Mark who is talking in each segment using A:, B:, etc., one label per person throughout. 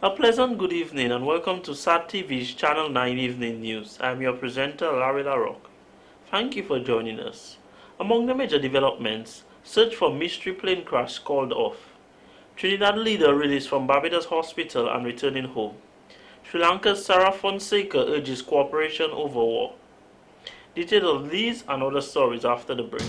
A: A pleasant good evening and welcome to SAT TV's Channel 9 Evening News. I'm your presenter, Larry LaRock. Thank you for joining us. Among the major developments, search for mystery plane crash called off. Trinidad leader released from Barbados hospital and returning home. Sri Lanka's Sarah Fonseca urges cooperation over war. Details of these and other stories after the break.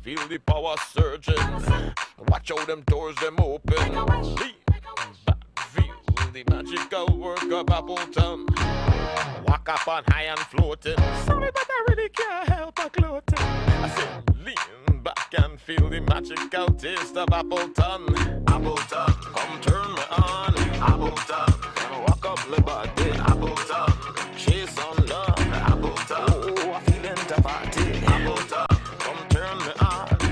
B: Feel the power surging. Watch out them doors, them open. Lean back, feel the magical work of Appleton. Walk up on high and floating. Sorry, but I really can't help a gloating. I said, lean back and feel the magical taste of Appleton. Appleton, come turn me on. Appleton, walk up my body. Appleton, chase on love. Appleton, oh, I feel into party.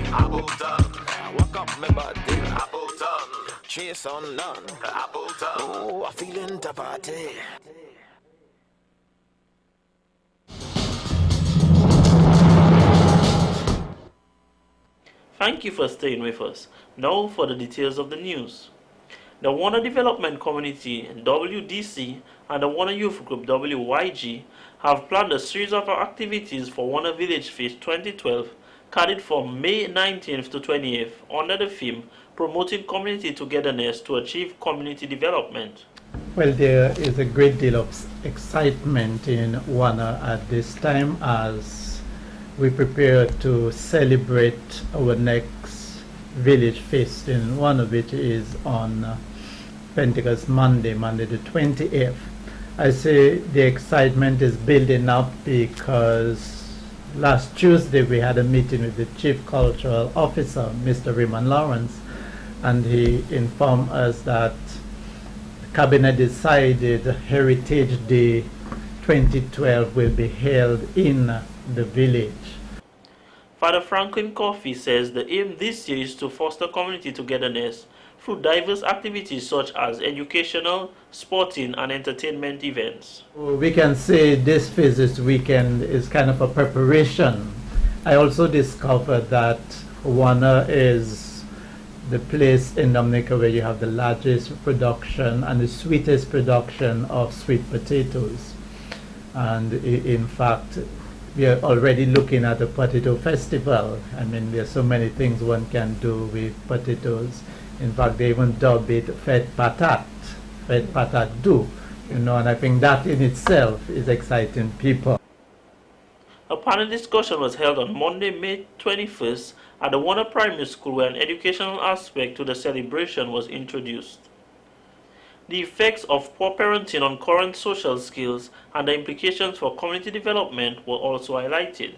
B: Appleton. Walk up my body, Appleton. Chase on none, Appleton. Oh, I feeling the party.
A: Thank you for staying with us. Now for the details of the news. The Warner Development Community, WDC, and the Warner Youth Group, WYG, have planned a series of activities for Warner Village Feast 2012, carried from May 19th to 20th, under the theme Promoting Community Togetherness to Achieve Community Development.
C: Well, there is a great deal of excitement in Warner at this time as we prepare to celebrate our next village feast, in one of which is on Pentecost Monday the 28th. I say the excitement is building up because last Tuesday we had a meeting with the Chief Cultural Officer, Mr. Raymond Lawrence, and he informed us that the Cabinet decided Heritage Day 2012 will be held in the village.
A: Father Franklin Coffey says the aim this year is to foster community togetherness through diverse activities such as educational, sporting, and entertainment events.
C: We can say this feast this weekend is kind of a preparation. I also discovered that Warner is the place in Dominica where you have the largest production and the sweetest production of sweet potatoes. And in fact, we are already looking at a potato festival. I mean, there's so many things one can do with potatoes. In fact, they even dub it fed patat do, you know, and I think that in itself is exciting people.
A: A panel discussion was held on Monday, May 21st at the Warner Primary School where an educational aspect to the celebration was introduced. The effects of poor parenting on current social skills and the implications for community development were also highlighted.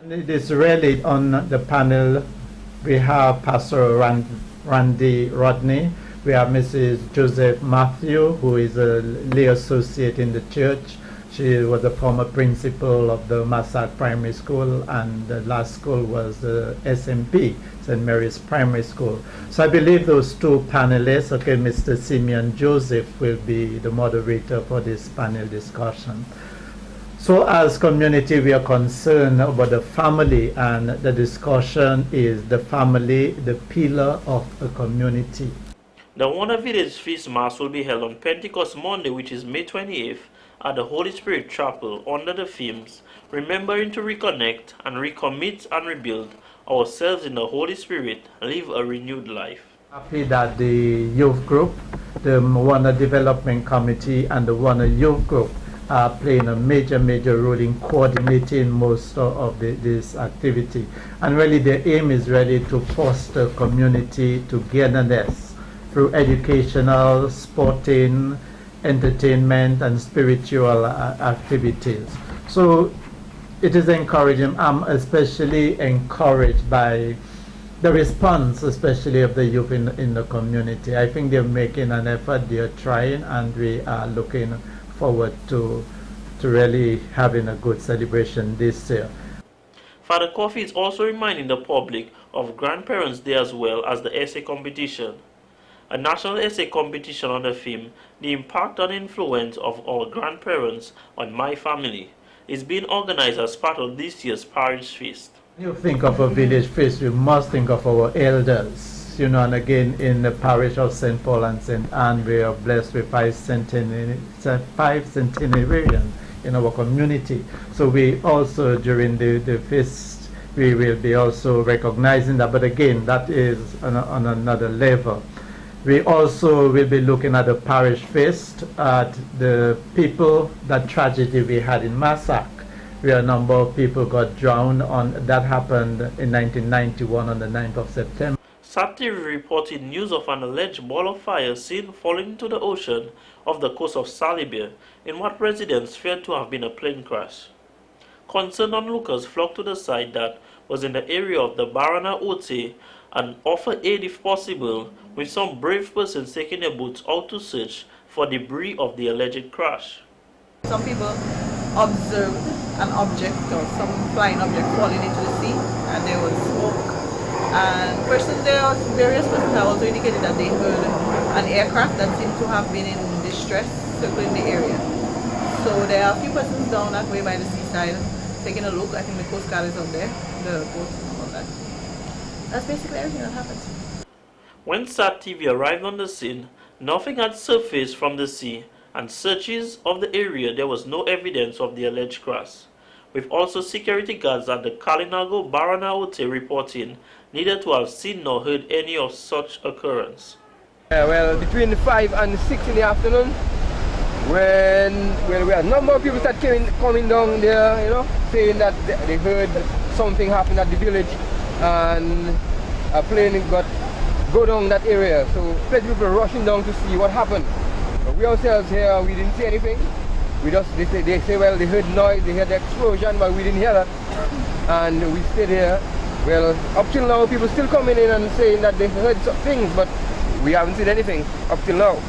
C: And it is really on the panel, we have Pastor Randy Rodney, we have Mrs. Joseph Matthew, who is a lay associate in the church. She was a former principal of the Massac Primary School, and the last school was the SMP, St. Mary's Primary School. So I believe those two panelists, okay, Mr. Simeon Joseph will be the moderator for this panel discussion. So as community, we are concerned about the family, and the discussion is the family, the pillar of a community.
A: The Warner Village Feast Mass will be held on Pentecost Monday, which is May 28th, at the Holy Spirit Chapel under the themes Remembering to Reconnect and Recommit and Rebuild Ourselves in the Holy Spirit, Live a Renewed Life.
C: Happy that the youth group, the Warner Development Committee, and the Warner Youth Group are playing a major role in coordinating most of this activity. And really the aim is really to foster community togetherness through educational, sporting, entertainment, and spiritual activities. So it is encouraging. I'm especially encouraged by the response, especially of the youth in the community. I think they're making an effort, they're trying, and we are looking forward to really having a good celebration this year.
A: Father Coffey is also reminding the public of Grandparents' Day as well as the essay competition. a national essay competition on the theme, The Impact and Influence of Our Grandparents on My Family, is being organized as part of this year's Parish Feast.
C: When you think of a village feast, you must think of our elders, you know, and again in the parish of St. Paul and St. Anne, we are blessed with five centenarians in our community. So we also, during the feast, we will be also recognizing that, but again, that is on another level. We also will be looking at the parish feast, at the people, that tragedy we had in Massac, where a number of people got drowned. That happened in 1991 on the 9th of September.
A: SAT-TV reported news of an alleged ball of fire seen falling into the ocean off the coast of Salibia in what residents feared to have been a plane crash. Concerned onlookers flocked to the site that was in the area of the Barana Ote and offered aid if possible, with some brave persons taking their boats out to search for debris of the alleged crash.
D: Some people observed an object or some flying object falling into the sea, and there was smoke. And various persons have also indicated that they heard an aircraft that seemed to have been in distress circling the area. So there are a few persons down that way by the seaside taking a look. I think the Coast Guard is out there, the boats and all that. That's basically everything that happened.
A: When SAT-TV arrived on the scene, nothing had surfaced from the sea, and searches of the area, there was no evidence of the alleged crash, with also security guards at the Kalinago Barana Ote reporting neither to have seen nor heard any of such occurrence.
E: Well, between 5 and 6 in the afternoon, when we had a number of people that coming down there, you know, saying that they heard something happen at the village and a plane go down that area. So plenty of people rushing down to see what happened. But we ourselves here, we didn't see anything. They say, well, they heard noise, they heard the explosion, but we didn't hear that. And we stayed here. Well, up till now, people still coming in and saying that they heard some things, but we haven't seen anything up till now.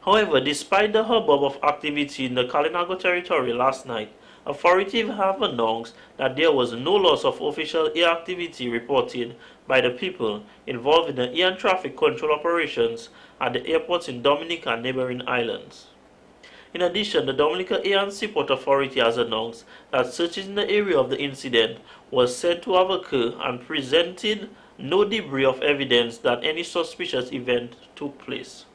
A: However, despite the hubbub of activity in the Kalinago territory last night, authorities have announced that there was no loss of official air activity reported by the people involved in the air and traffic control operations at the airports in Dominica and neighboring islands. In addition, the Dominica Air and Seaport Authority has announced that searches in the area of the incident was said to have occurred and presented no debris of evidence that any suspicious event took place.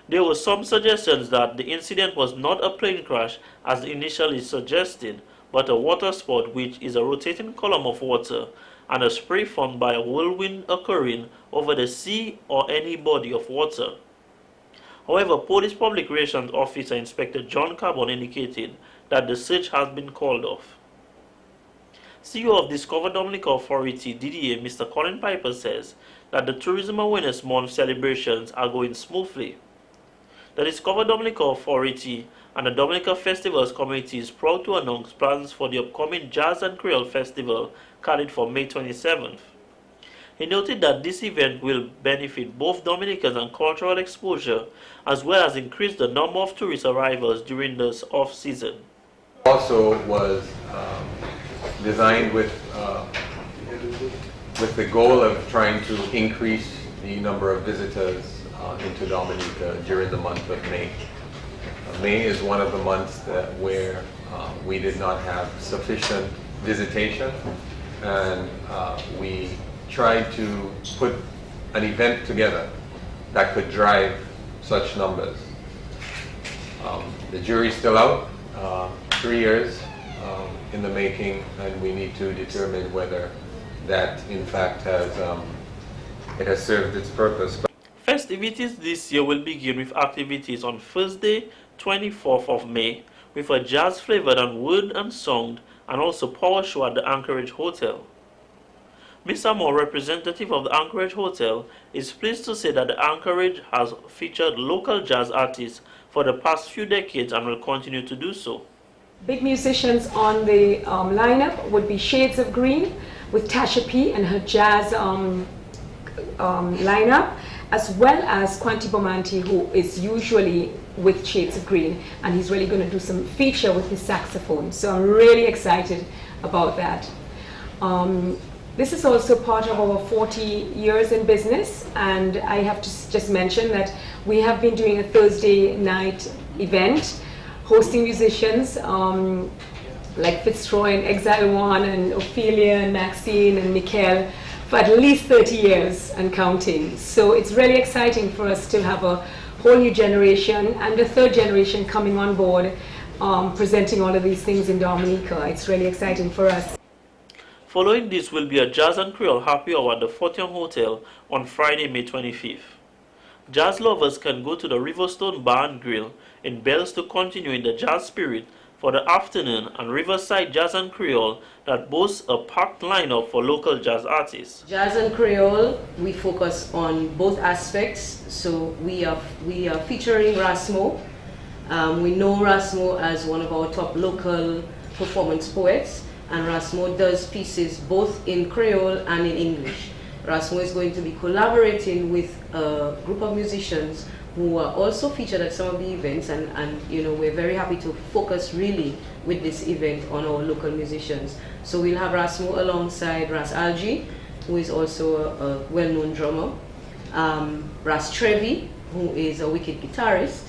A: There were some suggestions that the incident was not a plane crash as initially suggested, but a water spout, which is a rotating column of water and a spray formed by a whirlwind occurring over the sea or any body of water. However, Police Public Relations Officer Inspector John Carbon indicated that the search has been called off. CEO of Discover Dominica Authority DDA, Mr. Colin Piper, says that the Tourism Awareness Month celebrations are going smoothly. The Discover Dominica Authority and the Dominica Festivals Committee is proud to announce plans for the upcoming Jazz and Creole Festival carried for May 27th. He noted that this event will benefit both Dominicans and cultural exposure, as well as increase the number of tourist arrivals during this off-season.
F: Also was designed with the goal of trying to increase the number of visitors into Dominica during the month of May. May is one of the months where we did not have sufficient visitation, and we tried to put an event together that could drive such numbers. The jury's still out, 3 years in the making, and we need to determine whether that in fact has served its purpose.
A: Festivities this year will begin with activities on Thursday, 24th of May, with a jazz flavored and word and song, and also power show at the Anchorage Hotel. Mr. Moore, representative of the Anchorage Hotel, is pleased to say that the Anchorage has featured local jazz artists for the past few decades and will continue to do so.
G: Big musicians on the lineup would be Shades of Green with Tasha P and her jazz lineup, as well as Quanti Bomanti, who is usually with Shades of Green, and he's really going to do some feature with his saxophone. So I'm really excited about that. This is also part of our 40 years in business, and I have to just mention that we have been doing a Thursday night event, hosting musicians like Fitzroy and Exile One and Ophelia and Maxine and Mikkel for at least 30 years and counting. So it's really exciting for us to have a whole new generation and the third generation coming on board, presenting all of these things in Dominica. It's really exciting for us.
A: Following this will be a Jazz and Creole Happy Hour at the Fortune Hotel on Friday, May 25th. Jazz lovers can go to the Riverstone Bar and Grill in Bells to continue in the jazz spirit for the afternoon, and Riverside Jazz and Creole that boasts a packed lineup for local jazz artists.
H: Jazz and Creole, we focus on both aspects. So we are featuring Rasmo. We know Rasmo as one of our top local performance poets, and Rasmo does pieces both in Creole and in English. Rasmo is going to be collaborating with a group of musicians who are also featured at some of the events, and you know, we're very happy to focus really with this event on our local musicians. So we'll have Rasmo alongside Ras Algie, who is also a well-known drummer, Ras Trevi, who is a wicked guitarist,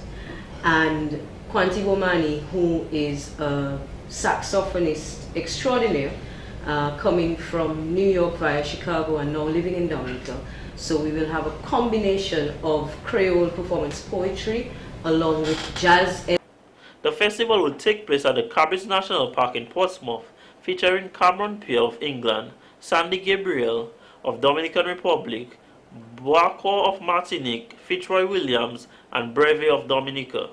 H: and Kwanti Bomani, who is a saxophonist extraordinaire, coming from New York via Chicago and now living in Dominica. So we will have a combination of Creole performance poetry along with jazz.
A: The festival will take place at the Cabris National Park in Portsmouth, featuring Cameron Peer of England, Sandy Gabriel of Dominican Republic, Boacor of Martinique, Fitzroy Williams, and Breve of Dominica.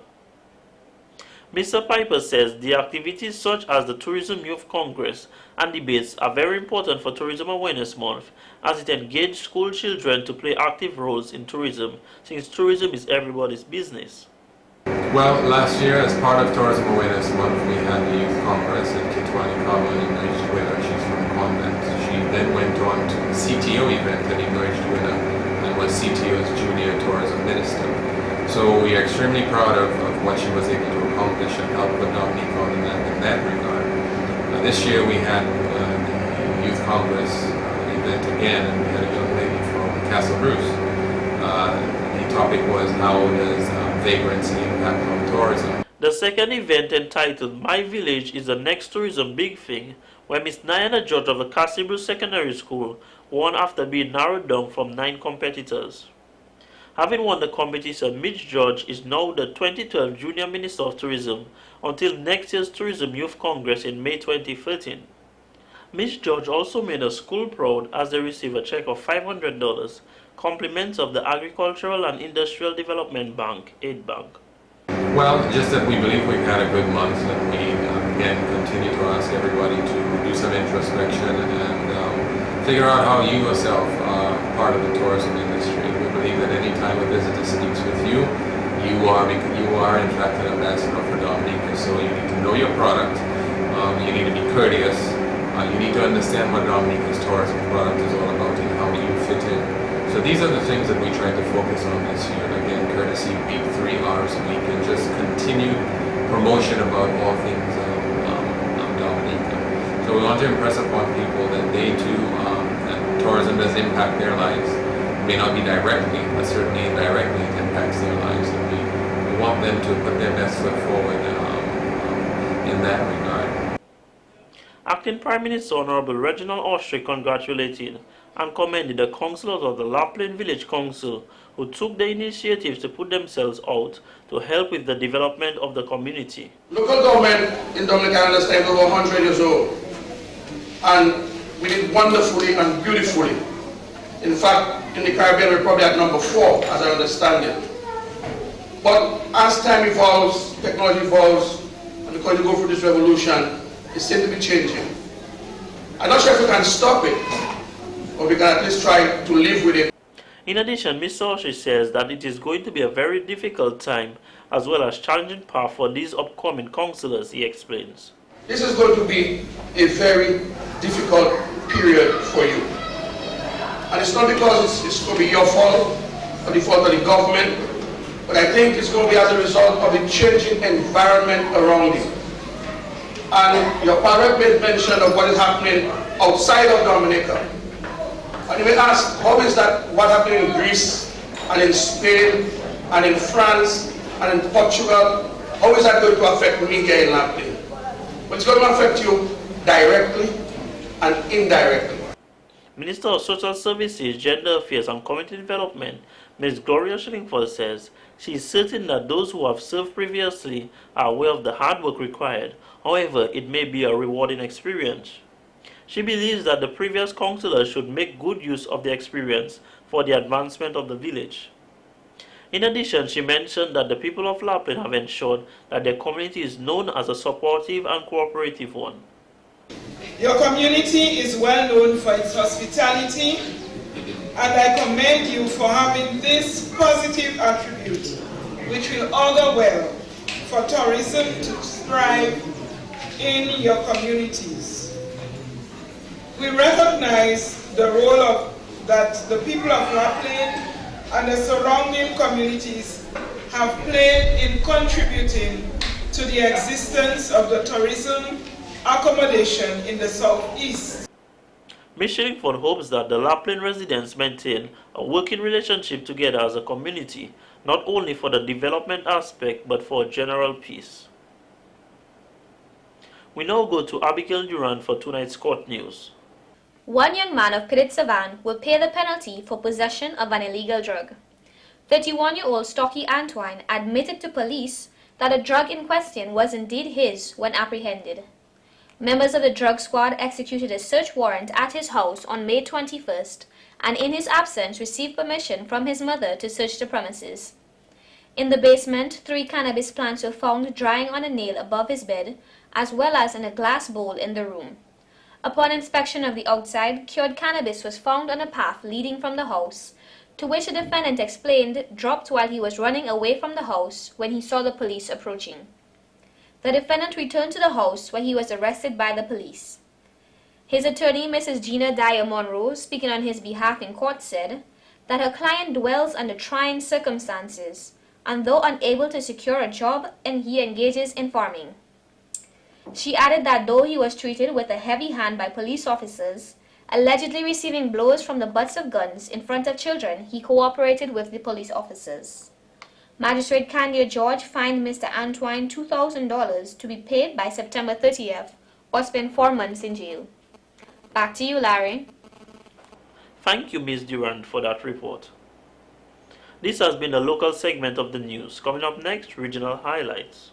A: Mr. Piper says the activities such as the Tourism Youth Congress and debates are very important for Tourism Awareness Month, as it engages school children to play active roles in tourism, since tourism is everybody's business.
F: Well, last year, as part of Tourism Awareness Month, we had the Youth Congress, and Kitwani Kamal emerged winner. She's from the convent. She then went on to the CTO event and emerged winner, and was CTO's Junior Tourism Minister. So we are extremely proud of what she was able to accomplish and help put Dominica on the map in that regard. This year we had the Youth Congress event again, and we had a young lady from Castle Bruce. The topic was, how does vagrancy impact on tourism?
A: The second event, entitled My Village is the Next Tourism Big Thing, where Miss Diana George of the Castle Bruce Secondary School won after being narrowed down from 9 competitors. Having won the competition, Mitch George is now the 2012 Junior Minister of Tourism until next year's Tourism Youth Congress in May 2013. Mitch George also made a school proud as they received a check of $500, compliments of the Agricultural and Industrial Development Bank, Aid Bank.
F: Well, just that we believe we've had a good month, and we again continue to ask everybody to do some introspection and figure out how you yourself are part of the tourism industry. We believe that any time a visitor speaks with you, you are in fact an ambassador for Dominica. So you need to know your product, you need to be courteous, you need to understand what Dominica's tourism product is all about and how you fit in. So these are the things that we try to focus on this year. And again, courtesy being 3 hours a week, and just continued promotion about all things Dominica. So we want to impress upon people that they too, that tourism does impact their lives. It may not be directly, but certainly indirectly it impacts their lives. And we want them to put their best foot forward in that regard.
A: Acting Prime Minister Honorable Reginald Ostrey congratulated and commended the councillors of the Lapland Village Council who took the initiative to put themselves out to help with the development of the community.
I: Local government in Dominica understands over 100 years old, and we did wonderfully and beautifully. In fact, in the Caribbean we're probably at number 4 as I understand it. But as time evolves, technology evolves, and because we go through this revolution, it seems to be changing. I'm not sure if we can stop it, but we can at least try to live with it.
A: In addition, Mr. Oshie says that it is going to be a very difficult time as well as challenging path for these upcoming councillors, he explains.
I: This is going to be a very difficult period for you. And it's not because it's going to be your fault or the fault of the government, but I think it's going to be as a result of the changing environment around you. And your parent made mention of what is happening outside of Dominica. And you may ask, how is that what happened in Greece and in Spain and in France and in Portugal? How is that going to affect me here in Lapley? Well, it's going to affect you directly and indirectly.
A: Minister of Social Services, Gender Affairs and Community Development, Ms. Gloria Shillingford says she is certain that those who have served previously are aware of the hard work required. However, it may be a rewarding experience. She believes that the previous councillors should make good use of the experience for the advancement of the village. In addition, she mentioned that the people of Lapley have ensured that their community is known as a supportive and cooperative one.
J: Your community is well known for its hospitality, and I commend you for having this positive attribute, which will augur well for tourism to thrive in your communities. We recognize the role that the people of Lapley and the surrounding communities have played in contributing to the existence of the tourism accommodation in the southeast.
A: Ms. Shillingford hopes that the Lapley residents maintain a working relationship together as a community, not only for the development aspect but for general peace. We now go to Abigail Durant for tonight's court news.
K: One young man of Pilit Savan will pay the penalty for possession of an illegal drug. 31-year-old Stocky Antoine admitted to police that the drug in question was indeed his when apprehended. Members of the drug squad executed a search warrant at his house on May 21st and in his absence received permission from his mother to search the premises. In the basement, 3 cannabis plants were found drying on a nail above his bed, as well as in a glass bowl in the room. Upon inspection of the outside, cured cannabis was found on a path leading from the house, to which the defendant explained dropped while he was running away from the house when he saw the police approaching. The defendant returned to the house where he was arrested by the police. His attorney, Mrs. Gina Dyer Monroe, speaking on his behalf in court, said that her client dwells under trying circumstances, and though unable to secure a job, and he engages in farming. She added that though he was treated with a heavy hand by police officers, allegedly receiving blows from the butts of guns in front of children, he cooperated with the police officers. Magistrate Candia George fined Mr. Antoine $2,000 to be paid by September 30th or spend 4 months in jail. Back to you, Larry.
A: Thank you, Ms. Durant, for that report. This has been a local segment of the news. Coming up next, regional highlights.